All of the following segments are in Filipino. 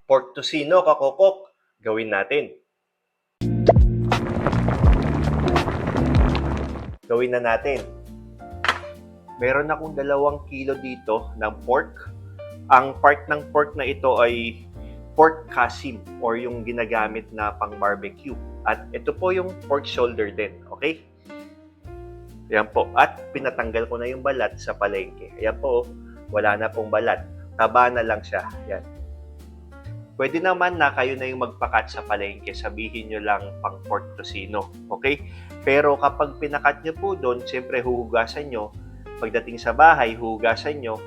Pork tocino, kakokok. Gawin natin. Gawin na natin. Meron akong 2 kilo dito ng pork. Ang part ng pork na ito ay pork kasim or yung ginagamit na pang barbecue. At ito po yung pork shoulder din, okay? Ayan po. At pinatanggal ko na yung balat sa palengke. Ayan po, wala na pong balat. Taba na lang siya. Ayan. Pwede naman na kayo na yung magpakat sa palengke. Sabihin nyo lang pang pork tocino. Okay? Pero kapag pinakat nyo po doon, siyempre huhugasan nyo. Pagdating sa bahay, huhugasan nyo.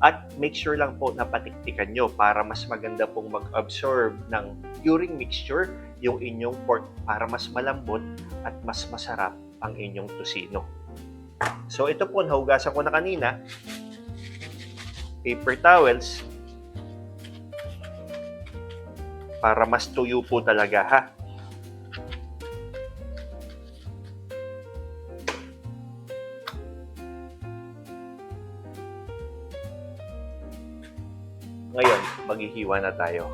At make sure lang po na patiktikan nyo para mas maganda pong mag-absorb ng curing mixture yung inyong pork para mas malambot at mas masarap ang inyong tocino. So ito po, nahugasan ko na kanina. Paper towels. Para mas tuyo po talaga, ha? Ngayon, maghihiwa na tayo.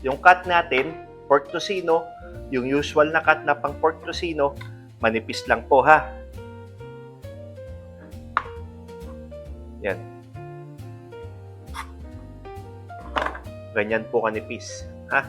Yung cut natin, pork tocino, yung usual na cut na pang pork tocino, manipis lang po, ha? Yan. Ganyan po kanipis, ha?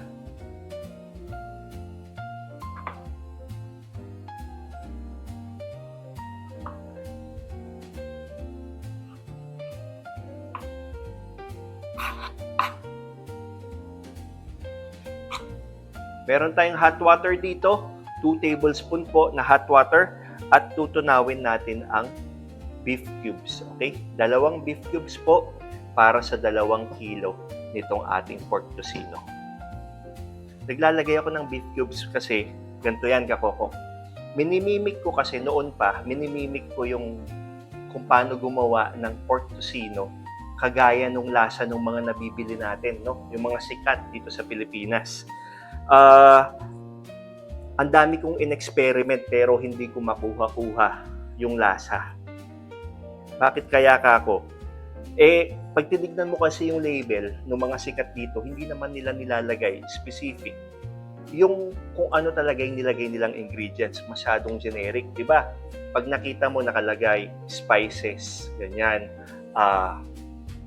Meron tayong hot water dito, 2 tablespoon po na hot water at tutunawin natin ang beef cubes, okay? 2 beef cubes po para sa 2 kilo nitong ating pork tocino. Naglalagay ako ng beef cubes kasi ganito yan, kakoko. Minimimik ko kasi noon pa, minimimik ko yung kung paano gumawa ng pork tocino kagaya nung lasa ng mga nabibili natin, no? Yung mga sikat dito sa Pilipinas. Ang dami kong in-experiment pero hindi ko makuha-kuha yung lasa. Bakit kaya kako? Pag tinignan mo kasi yung label ng mga sikat dito, hindi naman nila nilalagay specific. Yung kung ano talaga yung nilagay nilang ingredients, masyadong generic, di ba? Pag nakita mo nakalagay spices, ganyan,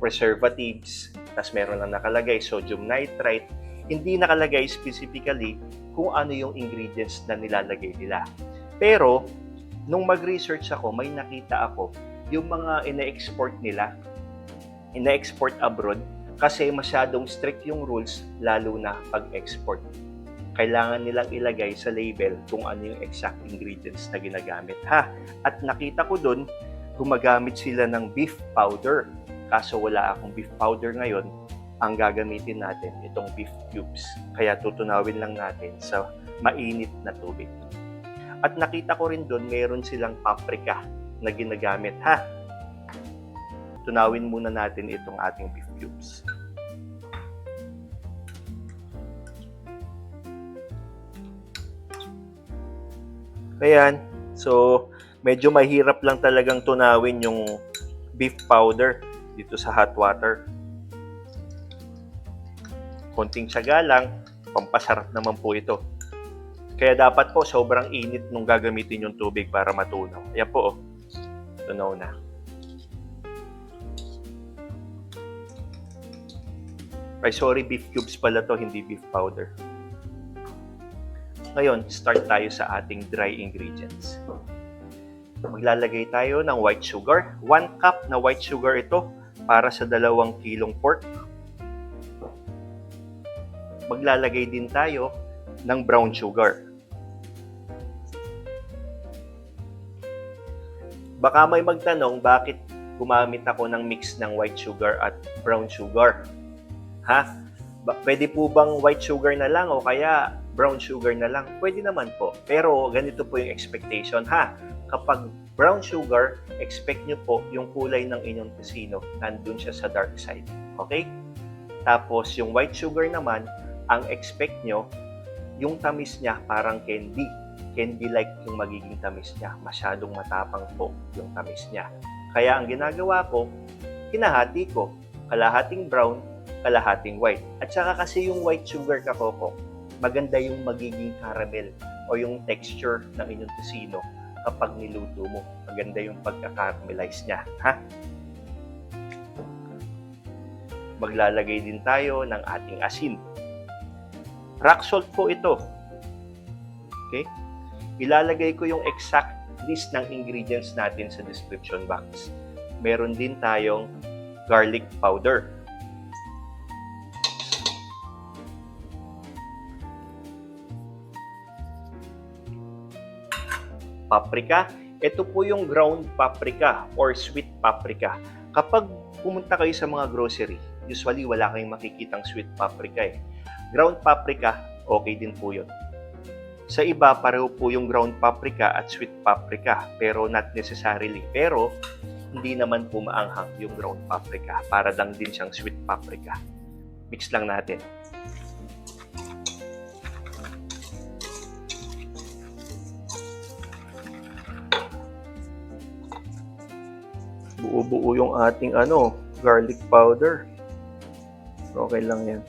preservatives, tas meron lang nakalagay sodium nitrite, hindi nakalagay specifically kung ano yung ingredients na nilalagay nila. Pero, nung mag-research ako, may nakita ako yung mga ina-export nila, ina-export abroad, kasi masyadong strict yung rules, lalo na pag-export. Kailangan nilang ilagay sa label kung ano yung exact ingredients na ginagamit, ha? At nakita ko dun, gumagamit sila ng beef powder. Kaso wala akong beef powder ngayon, ang gagamitin natin itong beef cubes. Kaya tutunawin lang natin sa mainit na tubig. At nakita ko rin doon, mayroon silang paprika na ginagamit, ha? Tunawin muna natin itong ating beef cubes. Ayan. So, medyo mahirap lang talagang tunawin yung beef powder dito sa hot water. Konting tiyaga lang, pampasarap naman po ito. Kaya dapat po sobrang init nung gagamitin yung tubig para matunaw. Ayan po, oh. Tunaw na. Ay, sorry, beef cubes pala to, hindi beef powder. Ngayon, start tayo sa ating dry ingredients. Maglalagay tayo ng white sugar. 1 cup na white sugar ito para sa 2 kilong pork. Maglalagay din tayo ng brown sugar. Baka may magtanong bakit gumamit ako ng mix ng white sugar at brown sugar. Ha? Pwede po bang white sugar na lang o kaya brown sugar na lang? Pwede naman po. Pero ganito po yung expectation, ha? Kapag brown sugar, expect nyo po yung kulay ng inyong tocino nandun siya sa dark side. Okay? Tapos yung white sugar naman, ang expect nyo, yung tamis niya parang candy. Candy-like yung magiging tamis niya. Masyadong matapang po yung tamis niya. Kaya ang ginagawa ko, hinahati ko. Kalahating brown, kalahating white. At saka kasi yung white sugar kakoko, maganda yung magiging caramel o yung texture ng inyong tocino kapag niluto mo. Maganda yung pagka-caramelize niya. Ha? Maglalagay din tayo ng ating asin. Rock salt po ito. Okay? Ilalagay ko yung exact list ng ingredients natin sa description box. Meron din tayong garlic powder. Paprika. Ito po yung ground paprika or sweet paprika. Kapag pumunta kayo sa mga grocery, usually wala kayong makikitang sweet paprika eh. Ground paprika, okay din po yun. Sa iba, pareho po yung ground paprika at sweet paprika, pero not necessarily. Pero, hindi naman po maanghang yung ground paprika. Para lang din siyang sweet paprika. Mix lang natin. Buo-buo yung ating garlic powder. Okay lang yan.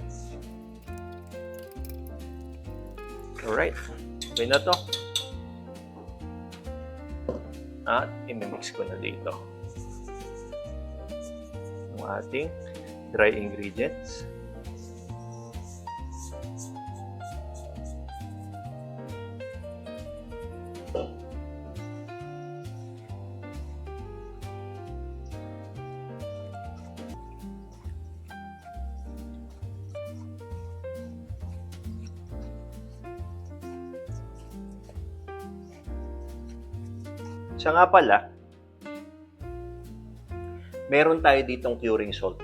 Alright. Okay na to. At imimix ko na dito yung ating dry ingredients. Siya nga pala, meron tayo ditong curing salt.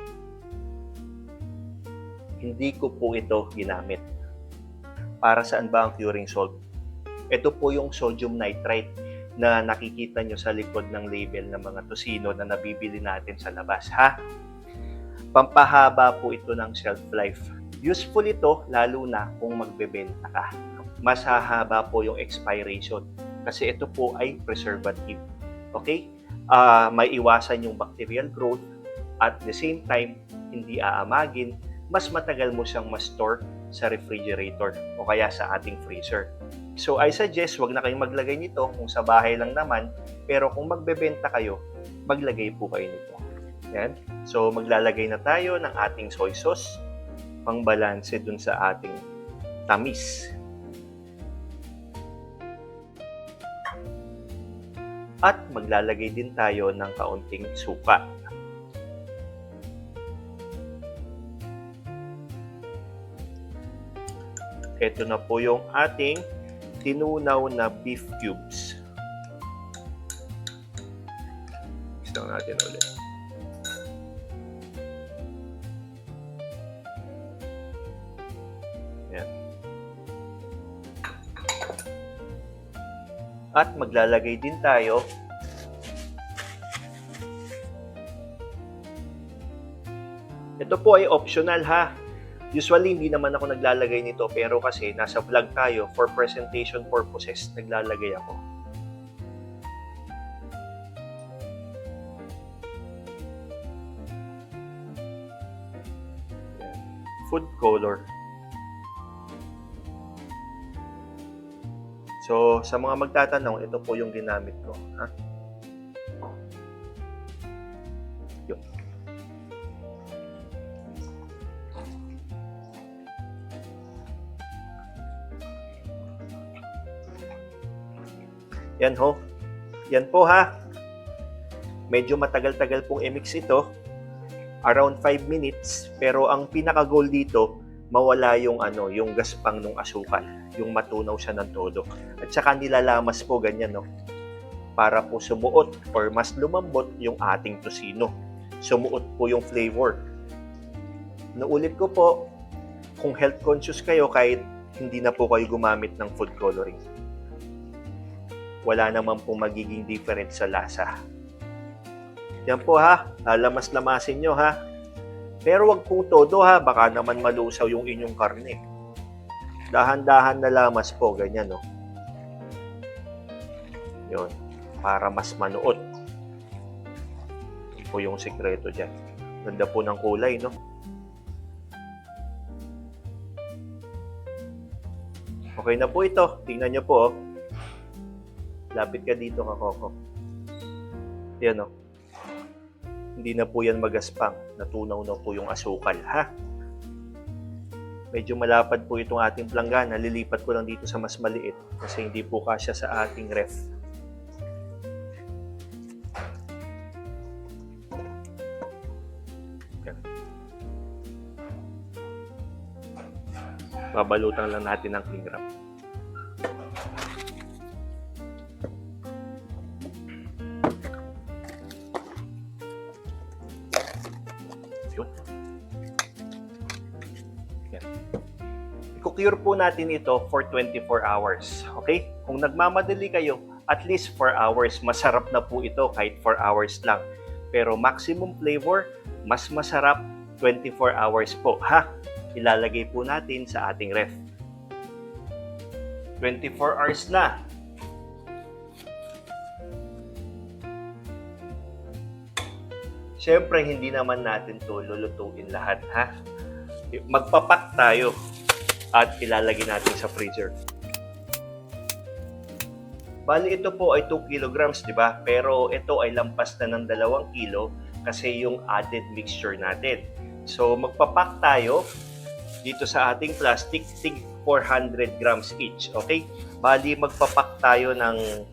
Hindi ko po ito ginamit. Para saan ba ang curing salt? Ito po yung sodium nitrite na nakikita nyo sa likod ng label ng mga tocino na nabibili natin sa labas. Ha? Pampahaba po ito ng shelf life. Useful ito lalo na kung magbebenta ka. Mas hahaba po yung expiration. Kasi ito po ay preservative. Okay? May iwasan yung bacterial growth at the same time, hindi aamagin, mas matagal mo siyang ma-store sa refrigerator o kaya sa ating freezer. So I suggest wag na kayong maglagay nito kung sa bahay lang naman, pero kung magbebenta kayo, maglagay po kayo nito. Yan. So maglalagay na tayo ng ating soy sauce pang balanse dun sa ating tamis. At maglalagay din tayo ng kaunting suka. Ito na po yung ating tinunaw na beef cubes. Mix lang natin ulit. Yan. At maglalagay din tayo ito po ay optional ha. Usually hindi naman ako naglalagay nito pero kasi nasa vlog tayo for presentation purposes naglalagay ako. Yan. Food color. So, sa mga magtatanong, ito po yung ginamit ko. Ha? Yun. Yan ho. Yan po ha. Medyo matagal-tagal pong i-mix ito. Around 5 minutes. Pero ang pinaka-goal dito, mawala yung yung gaspang ng asukal. Yung matunaw siya ng todo. At saka nilalamas po ganyan, no? Para po sumuot or mas lumambot yung ating tocino. Sumuot po yung flavor. Naulit ko po, kung health conscious kayo, kahit hindi na po kayo gumamit ng food coloring, wala naman po magiging different sa lasa. Yan po ha, lalamas-lamasin nyo ha. Pero wag kong todo ha, baka naman malusaw yung inyong karne. Dahan-dahan na lamas po, ganyan no. Yun, para mas manuot. Yun po yung sikreto dyan. Ganda po ng kulay, no? Okay na po ito. Tingnan nyo po. Oh. Lapit ka dito, Kakoko. Yan, oh. Hindi na po yan magaspang. Natunaw na po yung asukal, ha? Medyo malapad po itong ating planggana. Lilipat ko lang dito sa mas maliit kasi hindi po kasya sa ating ref. Yan. Babalutan lang natin ng cling wrap. I-cure po natin ito for 24 hours. Okay? Kung nagmamadali kayo, at least 4 hours. Masarap na po ito kahit 4 hours lang. Pero maximum flavor, mas masarap 24 hours po. Ha? Ilalagay po natin sa ating ref. 24 hours na. Siyempre, hindi naman natin ito lulutuin lahat. Ha? Magpapak tayo at ilalagay natin sa freezer. Bali ito po ay 2 kilograms, di ba? Pero ito ay lampas na ng 2 kilo kasi yung added mixture natin. So magpapak tayo dito sa ating plastic, tig 400 grams each. Okay? Bali magpapak tayo ng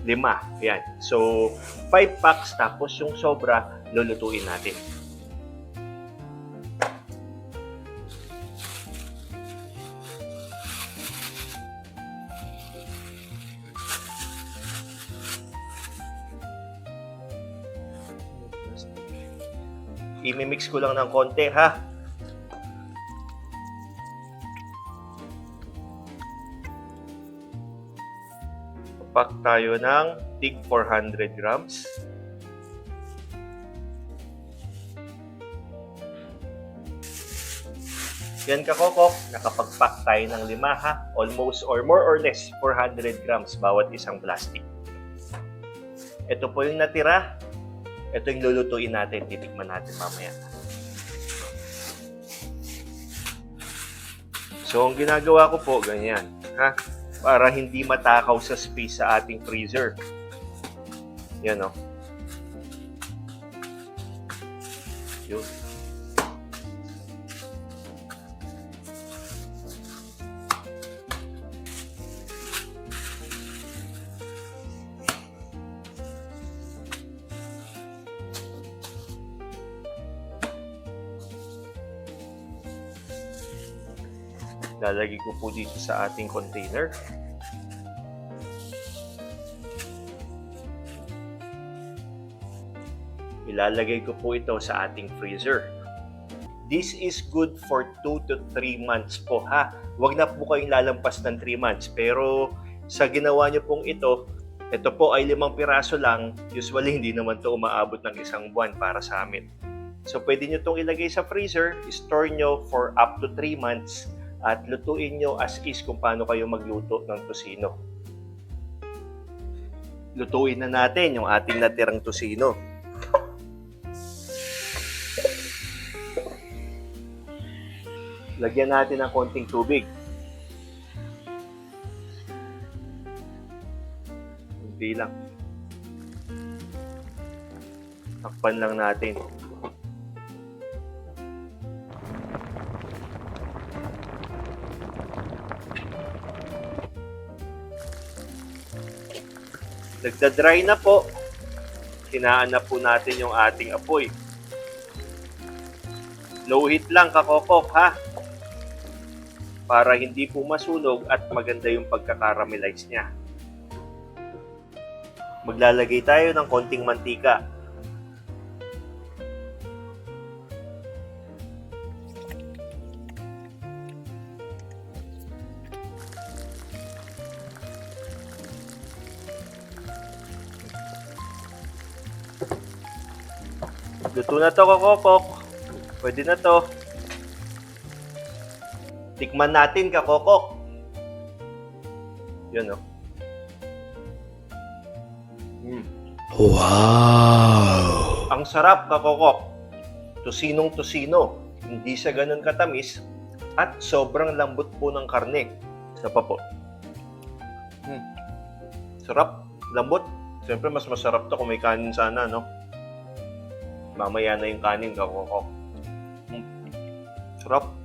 5. Yan. So 5 packs tapos yung sobra lulutuin natin. I-mix ko lang ng konti, ha? Pack tayo ng tig 400 grams. Yan, Kakoko, nakapag-pack tayo ng 5, ha? Almost or more or less 400 grams bawat isang plastic. Ito po yung natira. Ito yung lulutuin natin. Titikman natin mamaya. So, ang ginagawa ko po, ganyan. Ha? Para hindi matakaw sa space sa ating freezer. Yan, o. Yun. Lalagay ko po dito sa ating container. Ilalagay ko po ito sa ating freezer. This is good for 2 to 3 months po, ha. Huwag na po kayong lalampas ng 3 months. Pero sa ginawa nyo pong ito po ay 5 piraso lang. Usually hindi naman ito umaabot ng 1 buwan para sa amin. So pwede nyo itong ilagay sa freezer, store nyo for up to 3 months. At lutuin nyo as is kung paano kayo magluto ng tosino. Lutuin na natin yung ating natirang tosino. Lagyan natin ng konting tubig. Hindi lang. Takpan lang natin. Nagda-dry na po. Hinaan na po natin yung ating apoy. Low heat lang, Kakokok, ha? Para hindi po masunog at maganda yung pagkakaramelize niya. Maglalagay tayo ng konting mantika. Luto na to, Kakokok. Pwede na to. Tikman natin, Kakokok. Yun, oh. Wow! Ang sarap, Kakokok. Tosinong-tosino. Hindi siya ganun katamis. At sobrang lambot po ng karne. Isa pa po. Sarap, lambot. Siyempre, mas masarap to kung may kanin sana, no? Mamaya na yung kanin, kakoko. Sarap.